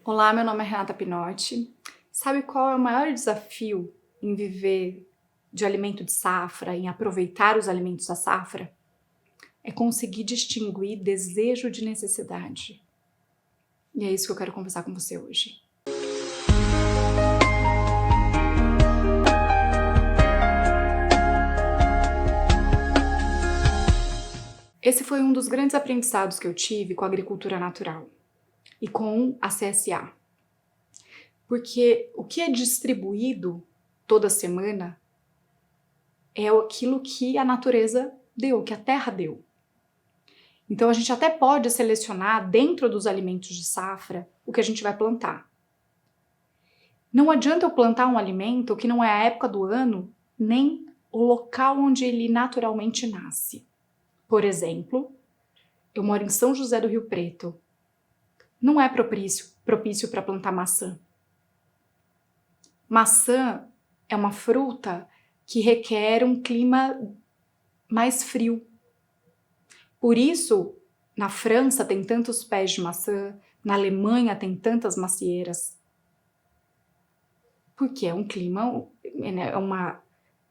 Olá, meu nome é Renata Pinotti. Sabe qual é o maior desafio em viver de alimento de safra, em aproveitar os alimentos da safra? É conseguir distinguir desejo de necessidade. E é isso que eu quero conversar com você hoje. Esse foi um dos grandes aprendizados que eu tive com a agricultura natural e com a CSA. Porque o que é distribuído toda semana é aquilo que a natureza deu, que a terra deu. Então a gente até pode selecionar dentro dos alimentos de safra o que a gente vai plantar. Não adianta eu plantar um alimento que não é a época do ano, nem o local onde ele naturalmente nasce. Por exemplo, eu moro em São José do Rio Preto. Não é propício para plantar maçã. Maçã é uma fruta que requer um clima mais frio. Por isso, na França tem tantos pés de maçã, na Alemanha tem tantas macieiras. Porque é um clima, é uma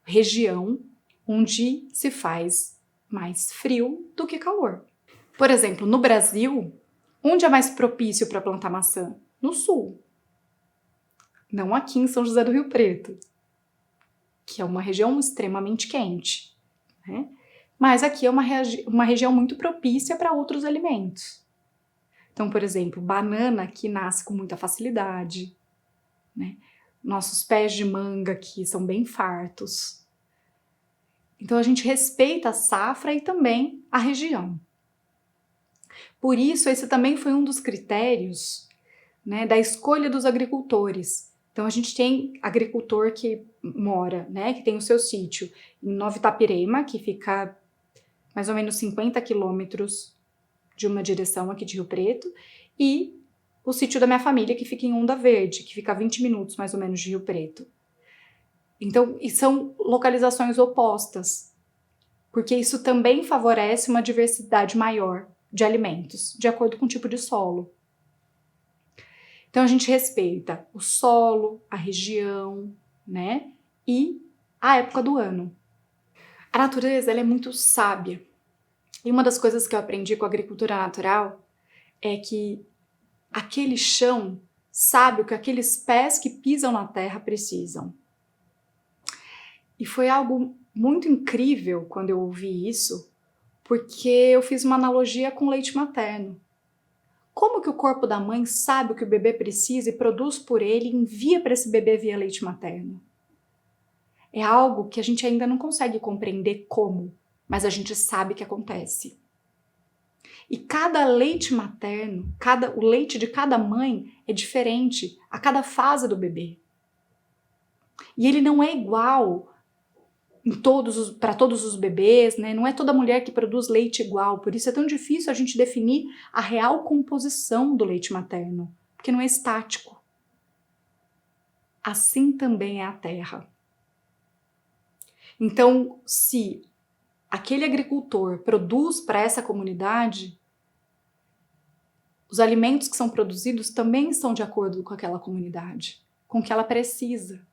região onde se faz mais frio do que calor. Por exemplo, no Brasil, onde é mais propício para plantar maçã? No sul. Não aqui em São José do Rio Preto, que é uma região extremamente quente, né? Mas aqui é uma região muito propícia para outros alimentos. Então, por exemplo, banana que nasce com muita facilidade, né? Nossos pés de manga aqui são bem fartos. Então a gente respeita a safra e também a região. Por isso, esse também foi um dos critérios, né, da escolha dos agricultores. Então a gente tem agricultor que mora, né, que tem o seu sítio em Nova Itapirema, que fica mais ou menos 50 quilômetros de uma direção aqui de Rio Preto, e o sítio da minha família, que fica em Onda Verde, que fica a 20 minutos mais ou menos de Rio Preto. Então, e são localizações opostas, porque isso também favorece uma diversidade maior de alimentos, de acordo com o tipo de solo. Então a gente respeita o solo, a região, né, e a época do ano. A natureza, ela é muito sábia. E uma das coisas que eu aprendi com a agricultura natural é que aquele chão sabe o que aqueles pés que pisam na terra precisam. E foi algo muito incrível quando eu ouvi isso, porque eu fiz uma analogia com leite materno. Como que o corpo da mãe sabe o que o bebê precisa e produz por ele e envia para esse bebê via leite materno? É algo que a gente ainda não consegue compreender como, mas a gente sabe que acontece. E cada leite materno, o leite de cada mãe é diferente a cada fase do bebê. E ele não é igual para todos os bebês, né? Não é toda mulher que produz leite igual, por isso é tão difícil a gente definir a real composição do leite materno, porque não é estático. Assim também é a terra. Então, se aquele agricultor produz para essa comunidade, os alimentos que são produzidos também estão de acordo com aquela comunidade, com o que ela precisa.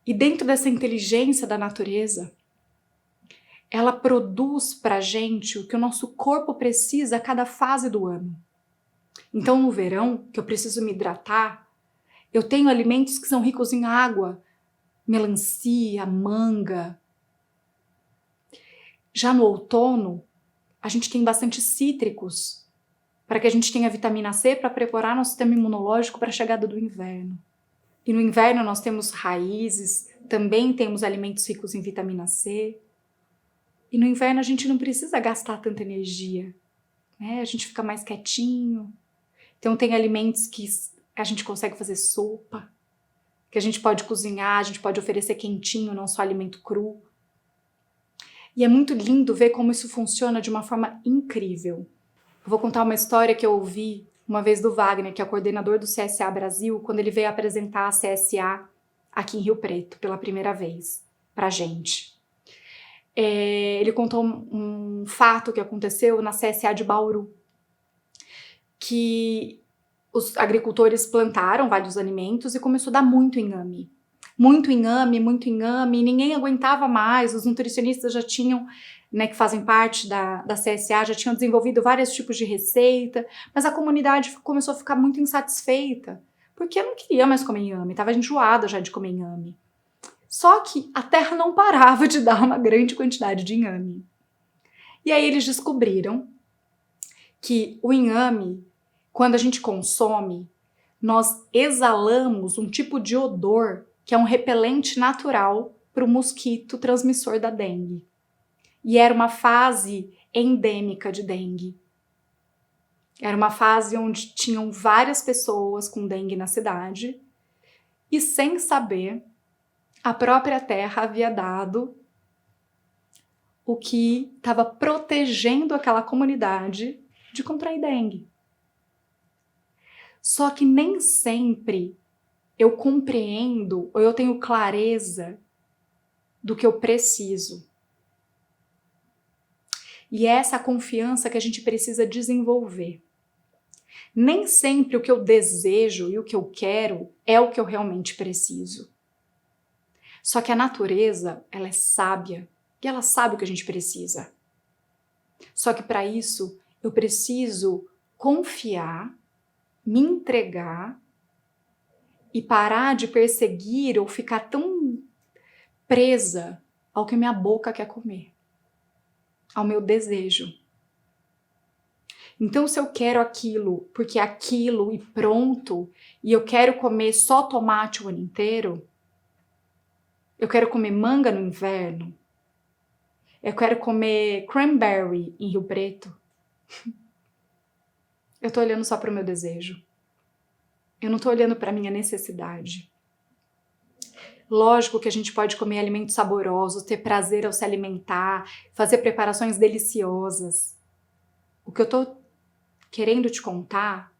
E dentro dessa inteligência da natureza, ela produz para a gente o que o nosso corpo precisa a cada fase do ano. Então, no verão, que eu preciso me hidratar, eu tenho alimentos que são ricos em água, melancia, manga. Já no outono, a gente tem bastante cítricos, para que a gente tenha vitamina C para preparar nosso sistema imunológico para a chegada do inverno. E no inverno nós temos raízes, também temos alimentos ricos em vitamina C. E no inverno a gente não precisa gastar tanta energia, né? A gente fica mais quietinho. Então tem alimentos que a gente consegue fazer sopa, que a gente pode cozinhar, a gente pode oferecer quentinho, não só alimento cru. E é muito lindo ver como isso funciona de uma forma incrível. Eu vou contar uma história que eu ouvi uma vez do Wagner, que é o coordenador do CSA Brasil, quando ele veio apresentar a CSA aqui em Rio Preto pela primeira vez pra gente. Ele contou um fato que aconteceu na CSA de Bauru, que os agricultores plantaram vários alimentos e começou a dar muito inhame. Muito inhame, e ninguém aguentava mais, os nutricionistas já tinham, né, que fazem parte da CSA, já tinham desenvolvido vários tipos de receita, mas a comunidade começou a ficar muito insatisfeita, porque eu não queria mais comer inhame, estava enjoada já de comer inhame. Só que a terra não parava de dar uma grande quantidade de inhame. E aí eles descobriram que o inhame, quando a gente consome, nós exalamos um tipo de odor que é um repelente natural para o mosquito transmissor da dengue. E era uma fase endêmica de dengue. Era uma fase onde tinham várias pessoas com dengue na cidade e, sem saber, a própria terra havia dado o que estava protegendo aquela comunidade de contrair dengue. Só que nem sempre eu compreendo ou eu tenho clareza do que eu preciso. E é essa confiança que a gente precisa desenvolver. Nem sempre o que eu desejo e o que eu quero é o que eu realmente preciso. Só que a natureza, ela é sábia e ela sabe o que a gente precisa. Só que para isso eu preciso confiar, me entregar e parar de perseguir ou ficar tão presa ao que minha boca quer comer, ao meu desejo. Então, se eu quero aquilo, porque é aquilo e pronto, e eu quero comer só tomate o ano inteiro, eu quero comer manga no inverno, eu quero comer cranberry em Rio Preto, eu tô olhando só para o meu desejo. Eu não tô olhando para a minha necessidade. Lógico que a gente pode comer alimentos saborosos, ter prazer ao se alimentar, fazer preparações deliciosas. O que eu tô querendo te contar,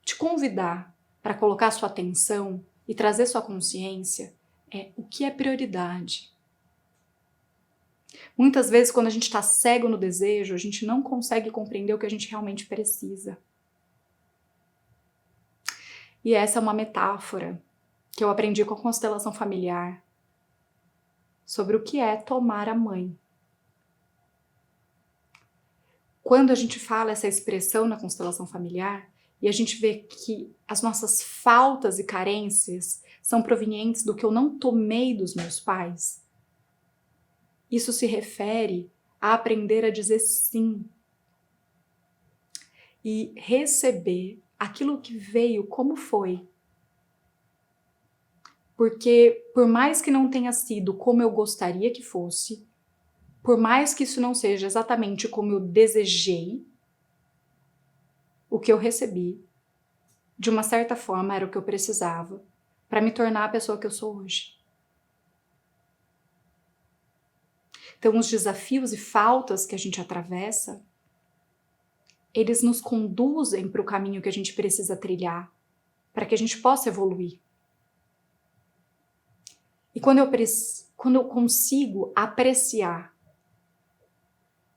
te convidar para colocar sua atenção e trazer sua consciência é o que é prioridade. Muitas vezes, quando a gente está cego no desejo, a gente não consegue compreender o que a gente realmente precisa. E essa é uma metáfora que eu aprendi com a constelação familiar sobre o que é tomar a mãe. Quando a gente fala essa expressão na constelação familiar e a gente vê que as nossas faltas e carências são provenientes do que eu não tomei dos meus pais, isso se refere a aprender a dizer sim e receber aquilo que veio como foi. Porque por mais que não tenha sido como eu gostaria que fosse, por mais que isso não seja exatamente como eu desejei, o que eu recebi, de uma certa forma era o que eu precisava para me tornar a pessoa que eu sou hoje. Então os desafios e faltas que a gente atravessa, eles nos conduzem para o caminho que a gente precisa trilhar, para que a gente possa evoluir. E quando eu consigo apreciar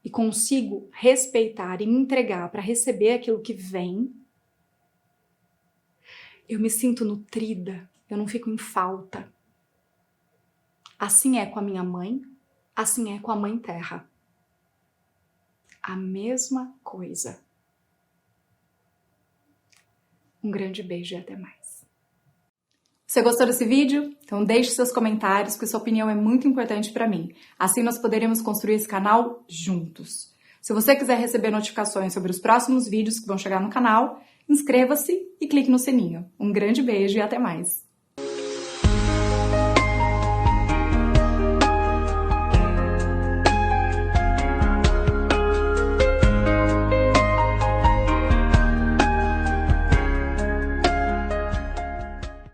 e consigo respeitar e me entregar para receber aquilo que vem, eu me sinto nutrida, eu não fico em falta. Assim é com a minha mãe, assim é com a Mãe Terra. A mesma coisa. Um grande beijo e até mais. Você gostou desse vídeo? Então deixe seus comentários, porque sua opinião é muito importante para mim. Assim nós poderemos construir esse canal juntos. Se você quiser receber notificações sobre os próximos vídeos que vão chegar no canal, inscreva-se e clique no sininho. Um grande beijo e até mais!